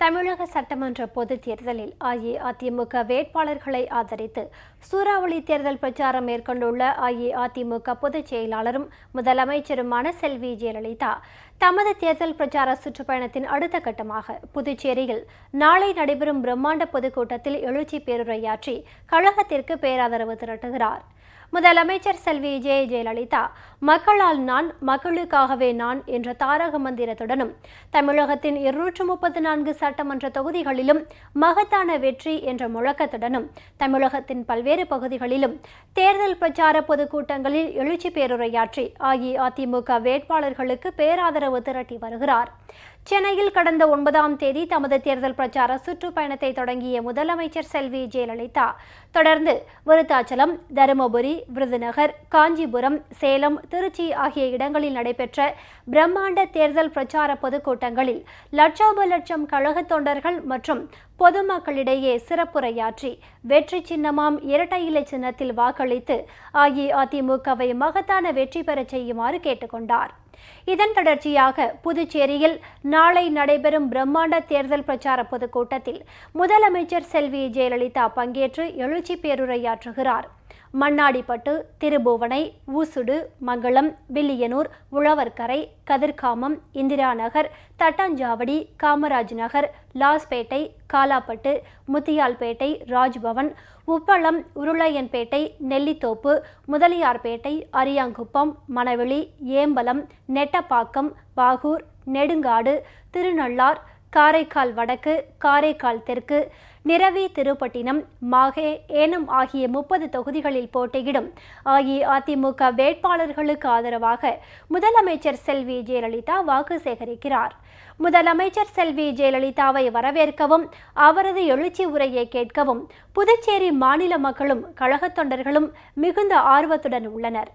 தமிழக சட்டமன்ற பொதுத் தேர்தலில் அஇஅதிமுக வேட்பாளர்களை ஆதரித்து சூறாவளி தேர்தல் பிரச்சாரம் மேற்கொண்டுள்ள அஇஅதிமுக பொதுச் செயலாளரும் முதலமைச்சருமான செல்வி ஜெயலலிதா தமது தேர்தல் பிரச்சார சுற்றுப்பயணத்தின் அடுத்த கட்டமாக புதுச்சேரியில் நாளை நடைபெறும் பிரம்மாண்ட பொதுக்கூட்டத்தில் எழுச்சி பேருரையாற்றி கழகத்திற்கு பேராதரவு திரட்டுகிறார். முதலமைச்சர் செல்வி ஜெயலலிதா மக்களால் நான் மக்களுக்காகவே நான் என்ற தாரக மந்திரத்துடனும் தமிழகத்தின் 234 சட்டமன்ற தொகுதிகளிலும் மகத்தான வெற்றி என்ற முழக்கத்துடனும் தமிழகத்தின் பல்வேறு பகுதிகளிலும் தேர்தல் பிரச்சார பொதுக்கூட்டங்களில் எழுச்சி பேருரையாற்றி அஇஅதிமுக வேட்பாளர்களுக்கு பேராதரவு திரட்டி வருகிறார். சென்னையில் கடந்த 9ஆம் தேதி தமது தேர்தல் பிரச்சார சுற்றுப்பயணத்தை தொடங்கிய முதலமைச்சர் செல்வி ஜெயலலிதா தொடர்ந்து விருத்தாச்சலம், தருமபுரி, விருதுநகர், காஞ்சிபுரம், சேலம், திருச்சி ஆகிய இடங்களில் நடைபெற்ற பிரம்மாண்ட தேர்தல் பிரச்சார பொதுக்கூட்டங்களில் லட்சோப லட்சம் கழக தொண்டர்கள் மற்றும் பொதுமக்களிடையே சிறப்புரையாற்றி வெற்றி சின்னமாம் இரட்டை இலை சின்னத்தில் வாக்களித்து அஇஅதிமுகவை மகத்தான வெற்றி பெறச் செய்யுமாறு கேட்டுக்கொண்டார். இதன் தொடர்ச்சியாக புதுச்சேரியில் நாளை நடைபெறும் பிரம்மாண்ட தேர்தல் பிரச்சார பொதுக்கூட்டத்தில் முதலமைச்சர் செல்வி ஜெயலலிதா பங்கேற்று எழுச்சி பேருரையாற்றுகிறார். மண்ணாடிப்பட்டு, திருபுவனை, ஊசுடு, மங்களம், வில்லியனூர், உழவர்கரை, கதிர்காமம், இந்திரா நகர், தட்டாஞ்சாவடி, காமராஜ் நகர், லாஸ்பேட்டை, காலாப்பட்டு, முத்தியால்பேட்டை, ராஜ்பவன், உப்பளம், உருளையன்பேட்டை, நெல்லித்தோப்பு, முதலியார்பேட்டை, அரியாங்குப்பம், மணவெளி, ஏம்பலம், நெட்டப்பாக்கம், பாகூர், நெடுங்காடு, திருநள்ளார், காரைக்கால் வடக்கு, காரைக்கால் தெற்கு, நிரவி, திருப்பட்டினம், மாஹே, ஏனம் ஆகிய 30 தொகுதிகளில் போட்டியிடும் அஇஅதிமுக வேட்பாளர்களுக்கு ஆதரவாக முதலமைச்சர் செல்வி ஜெயலலிதா வாக்கு சேகரிக்கிறார். முதலமைச்சர் செல்வி ஜெயலலிதாவை வரவேற்கவும் அவரது எழுச்சி உரையை கேட்கவும் புதுச்சேரி மாநில மக்களும் கழகத் தொண்டர்களும் மிகுந்த ஆர்வத்துடன் உள்ளனர்.